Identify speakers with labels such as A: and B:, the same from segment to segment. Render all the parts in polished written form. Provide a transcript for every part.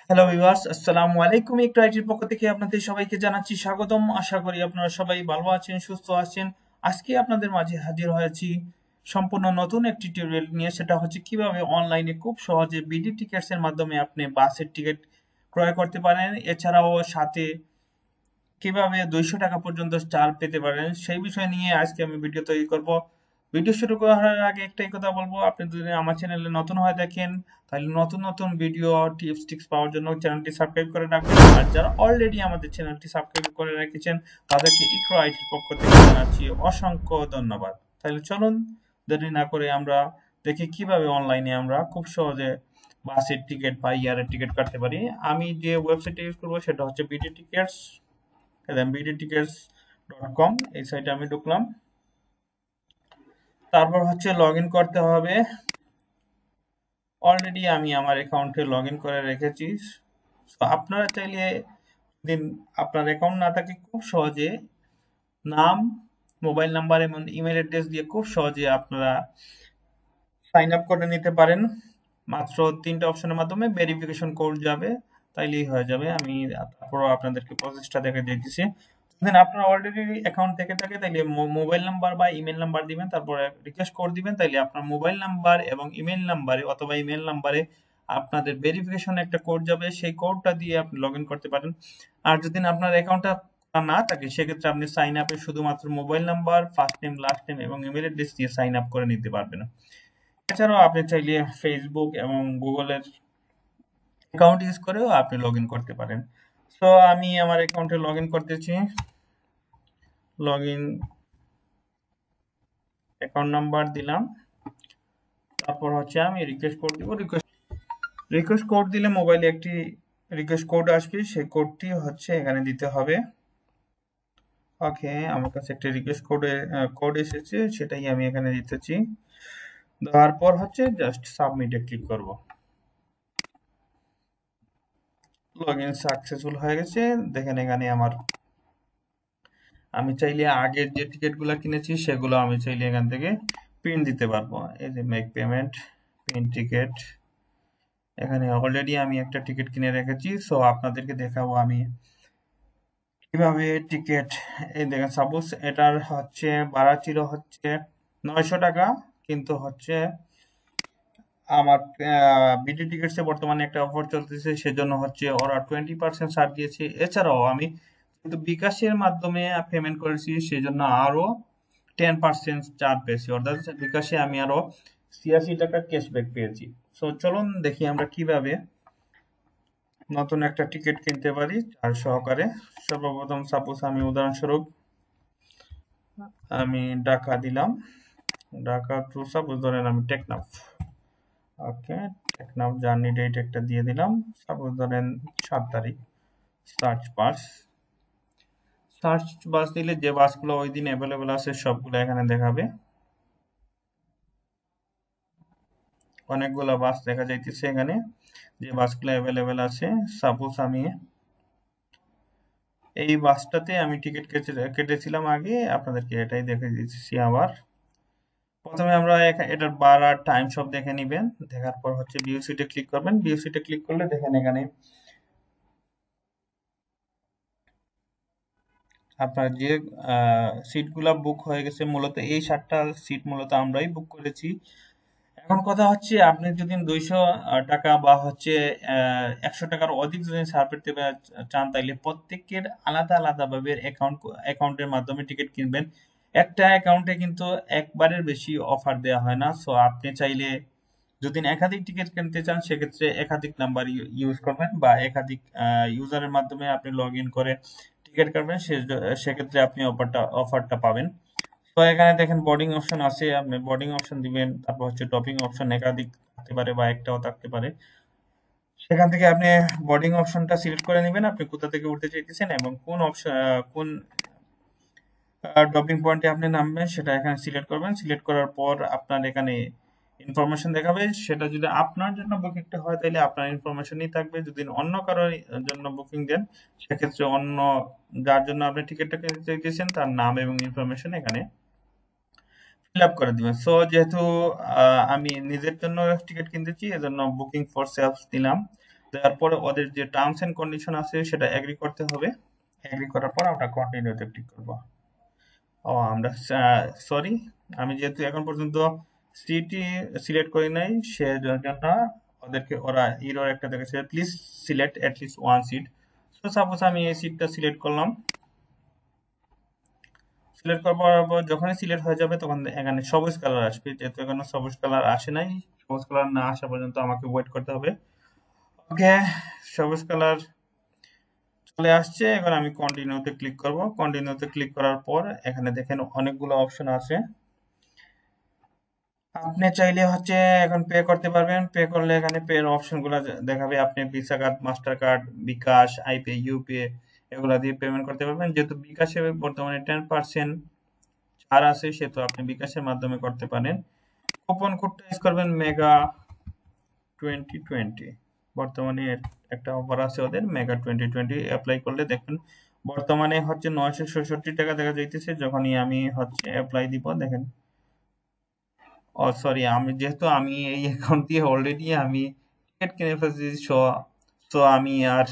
A: Hello viewers, আসসালামু আলাইকুম। একটু আইটির পক্ষ থেকে আপনাদের সবাইকে জানাচ্ছি স্বাগতম। আশা করি আপনারা সবাই ভালো আছেন, সুস্থ আছেন। আজকে আপনাদের মাঝে হাজির হয়েছি সম্পূর্ণ নতুন একটি টিউটোরিয়াল নিয়ে। সেটা হচ্ছে কিভাবে অনলাইনে খুব সহজে বিডি টিকেটস এর মাধ্যমে আপনি বাসের টিকিট ক্রয় করতে পারেন। এছাড়াও সাথে কিভাবে 200 টাকা পর্যন্ত ছাড় পেতে পারেন সেই বিষয় নিয়ে আজকে আমি ভিডিও তৈরি করব। ভিডিও শুরু করার আগে একটাই কথা বলবো, আপনি যদি আমার চ্যানেলে নতুন হয়ে থাকেন তাহলে নতুন নতুন ভিডিও টিপস টিক্স পাওয়ার জন্য চ্যানেলটি সাবস্ক্রাইব করে রাখবেন। আর যারা অলরেডি আমাদের চ্যানেলটি সাবস্ক্রাইব করে রেখেছেন তাদেরকে ইকরো আইটির পক্ষ থেকে জানাচ্ছি অসংখ্য ধন্যবাদ। তাহলে চলুন দেরি না করে আমরা দেখি কিভাবে অনলাইনে আমরা খুব সহজে বাসের টিকিট বা এয়ারের টিকিট কাটতে পারি। আমি যে ওয়েবসাইটটা ইউজ করবো সেটা হচ্ছে বিডি টিকেটস, bdtickets.com। এই সাইটে আমি ঢুকলাম। তারপর হচ্ছে লগ ইন করতে হবে। অলরেডি আমি আমার অ্যাকাউন্টে লগ ইন করে রেখেছি। তো আপনারা চাইলে দিন আপনার অ্যাকাউন্ট না থাকে খুব সহজে নাম, মোবাইল নাম্বার এবং ইমেল অ্যাড্রেস দিয়ে খুব সহজে আপনারা সাইন আপ করে নিতে পারেন। মাত্র 3টা অপশনের মাধ্যমে ভেরিফিকেশন কোড যাবে, তাইলেই হয়ে যাবে। আমি তারপরও আপনাদেরকে প্রসেসটা দেখে দিতেছি। দেন আপনার অলরেডি অ্যাকাউন্ট থেকে থাকে তাইলে মোবাইল নাম্বার বা ইমেল নাম্বার দিবেন, তারপরে রিকোয়েস্ট কোড দিবেন। তাইলে আপনার মোবাইল নাম্বার এবং ইমেল নাম্বারে অথবা ইমেল নাম্বারে আপনাদের ভেরিফিকেশন একটা কোড যাবে, সেই কোডটা দিয়ে আপনি লগ ইন করতে পারেন। আর যদি আপনার অ্যাকাউন্টটা না থাকে সেক্ষেত্রে আপনি সাইন আপে শুধুমাত্র mobile number, first name, last name এবং ইমেল অ্যাড্রেস দিয়ে সাইন আপ করে নিতে পারবেন। এছাড়াও আপনি চাইলে ফেসবুক এবং গুগলের অ্যাকাউন্ট ইউজ করেও আপনি লগ ইন করতে পারেন। তো আমি আমার অ্যাকাউন্টে লগ ইন করতেছি। লগ ইন অ্যাকাউন্ট নাম্বার দিলাম, তারপর হচ্ছে আমি রিকোয়েস্ট কোড দিব। রিকোয়েস্ট কোড দিলে মোবাইলে একটি রিকোয়েস্ট কোড আসবে, সেই কোডটি হচ্ছে এখানে দিতে হবে। ওকে, আমার কাছে একটা রিকোয়েস্ট কোড এসেছে, সেটাই আমি এখানে দিতেছি। দেওয়ার পর হচ্ছে জাস্ট সাবমিটে ক্লিক করব। লগ ইন সাকসেসফুল হয়ে গেছে। দেখেন এখানে আমি চাইলে আগের যে টিকিটগুলো কিনেছি সেগুলো আমি চাইলে এখান থেকে প্রিন্ট দিতে পারবো। এই যে মেক পেমেন্ট, প্রিন্ট টিকিট। এখানে অলরেডি আমি একটা টিকিট কিনে রেখেছি, সো আপনাদেরকে দেখাবো আমি কিভাবে টিকিট। এই দেখেন, সাপোজ এটার হচ্ছে ভাড়া ছিল হচ্ছে 900 টাকা, কিন্তু হচ্ছে আমার বিডি টিকিটসে বর্তমানে একটা অফার চলতেছে, সেজন্য হচ্ছে ওরা 20% ছাড় দিয়েছে। এছাড়াও আমি কিন্তু বিকাশের মাধ্যমে পেমেন্ট করেছি, সেজন্য আরো 10% ছাড় পেয়েছি, অর্থাৎ বিকাশে আমি আরো 86 টাকা ক্যাশব্যাক পেয়েছি। সো চলুন দেখি আমরা কিভাবে নতুন একটা টিকিট কিনতে পারি ছাড় সহকারে। সর্বপ্রথম সাপোজ আমি উদাহরণস্বরূপ আমি ঢাকা দিলাম, ঢাকা টু সাপোজ ধরেন আমি টেকনাফ। ওকে, টেকনাফ জার্নি ডেট একটা দিয়ে দিলাম, সাপোজ ধরেন 7 তারিখ। সার্চ বাস দিলে যে বাসগুলো ওই দিন অ্যাভেলেবেল আছে সবগুলো এখানে দেখাবে। অনেকগুলো বাস দেখা যাইতেছে এখানে, যে বাসগুলো অ্যাভেলেবেল আছে। সাপোজ আমি এই বাসটাতে আমি টিকিট কেটেছিলাম আগে, আপনাদেরকে এটাই দেখে দিচ্ছি আবার। প্রথমে আমরা এটার ভাড়ার টাইম সব দেখে নিবেন। দেখার পর হচ্ছে ভিউ সিটে ক্লিক করবেন। ভিউ সিটে ক্লিক করলে দেখেন এখানে আপনার যে সিটগুলা বুক হয়ে গেছে, মূলত এই 7টা সিট মূলত আমরাই বুক করেছি। এখন কথা হচ্ছে আপনি যদি 200 টাকা বা হচ্ছে 100 টাকার অধিক যদি ছাড় পেতে চান, তাইলে প্রত্যেকের আলাদা আলাদা ভাবে অ্যাকাউন্টের মাধ্যমে টিকিট কিনবেন। একটা অ্যাকাউন্টে কিন্তু একবারের বেশি অফার দেওয়া হয় না। সো আপনি চাইলে যদি একাধিক টিকিট কিনতে চান সেক্ষেত্রে একাধিক নাম্বার ইউজ করবেন, বা একাধিক ইউজারের মাধ্যমে আপনি লগ ইন করে টিকিট কাটবেন, সেক্ষেত্রে আপনি অফারটা পাবেন। তো এখানে দেখেন বোর্ডিং অপশন আছে, আপনি বোর্ডিং অপশন দিবেন। তারপর হচ্ছে টপিং অপশন একাধিক থাকতে পারে বা একটাও থাকতে পারে। সেখান থেকে আপনি বোর্ডিং অপশনটা সিলেক্ট করে নেবেন, আপনি কোথা থেকে উঠতে চাইতেছেন এবং কোন ড্রপিং পয়েন্টে আপনি নামবেন সেটা এখানে সিলেক্ট করবেন। সিলেক্ট করার পর আপনার এখানে ইনফরমেশন দেখাবে। সেটা যদি আপনার জন্য বুকিংটা হয় তাহলে আপনার ইনফরমেশনই থাকবে। যদি অন্য কারোর জন্য বুকিং দেন সেক্ষেত্রে অন্য যার জন্য আপনি টিকিটটা কিনতে চাইতেছেন তার নাম এবং ইনফরমেশন এখানে ফিল আপ করে দিবেন। সো যেহেতু আমি নিজের জন্য টিকিট কিনতেছি এজন্য বুকিং ফর সেলফ দিলাম। দেওয়ার পরে ওদের যে টার্মস এন্ড কন্ডিশন আছে সেটা এগ্রি করতে হবে। এগ্রি করার পর আমরা কন্টিনিউতে ক্লিক করব। আমরা সরি, আমি যেহেতু এখন পর্যন্ত সিটি সিলেক্ট করি নাই সেজন্য ওদেরকে ওরা এরর একটা দেখেছে, please select at least one sheet. So suppose আমি এই সিটটা সিলেক্ট করলাম। সিলেক্ট করার পর যখনই সিলেক্ট হয়ে যাবে তখন এখানে সবুজ কালার আসবে, যেহেতু এখানে সবুজ কালার আসে নাই, সবুজ কালার না আসা পর্যন্ত আমাকে ওয়েট করতে হবে। ওকে, সবুজ কালার চলে আসছে, এখন আমি কন্টিনিউতে ক্লিক করব। কন্টিনিউতে ক্লিক করার পর এখানে দেখেন অনেকগুলো অপশন আছে। আপনি চাইলে এখন পে করতে পারবেন। পে করলে এখানে পে এর অপশনগুলো দেখাবে। আপনি ভিসা কার্ড, মাস্টার কার্ড, বিকাশ, আইপে, ইউপে এগুলা দিয়ে পেমেন্ট করতে পারবেন। যেহেতু বিকাশে বর্তমানে 10% ছাড় আছে সেহেতু আপনি বিকাশের মাধ্যমে করতে পারেন। কুপন কোডটা ইউজ করবেন মেগা 2020। বর্তমানে একটা অফার আছে ওদের মেগা 2020 অ্যাপ্লাই করলে দেখেন বর্তমানে 966 টাকা দেখা যাইতেছে। যখনই আমি অ্যাপ্লাই দিব দেখেন, সরি, আমি যেহেতু আমি এই অ্যাকাউন্ট দিয়ে অলরেডি আমি টিকিট কিনে ফেলছি, সো আমি আর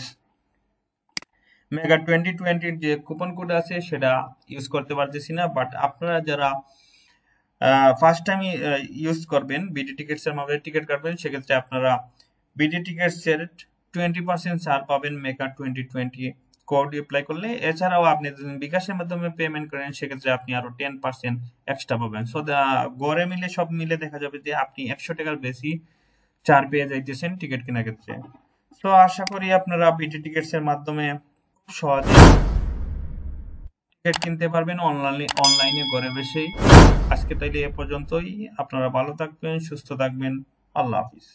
A: মেগা 2020 যে কুপন কোড আছে সেটা ইউজ করতে পারতেছি না। বাট আপনারা যারা ফার্স্ট টাইম ইউজ করবেন, বিডি টিকিটস এর মাধ্যমে টিকিট কাটবেন, সেক্ষেত্রে আপনারা বিডি টিকিটস এর 20% ছাড় পাবেন মেগা 2020 কোড অ্যাপ্লাই করলে। এছাড়াও আপনি যদি বিকাশের মাধ্যমে পেমেন্ট করেন সেক্ষেত্রে আপনি আরো 10% এক্সট্রা পাবেন। সো গড়ে মিলে সব মিলে দেখা যাবে যে আপনি 100 টাকার বেশি ছাড় পেয়ে যাইতেছেন টিকিট কেনার ক্ষেত্রে। তো আশা করি আপনারা বিডি টিকিটস এর মাধ্যমে খুব সহজে টিকিট কিনতে পারবেন অনলাইনে ঘরে বসেই। আজকে তাইলে এ পর্যন্তই। আপনারা ভালো থাকবেন, সুস্থ থাকবেন। আল্লাহ হাফিজ।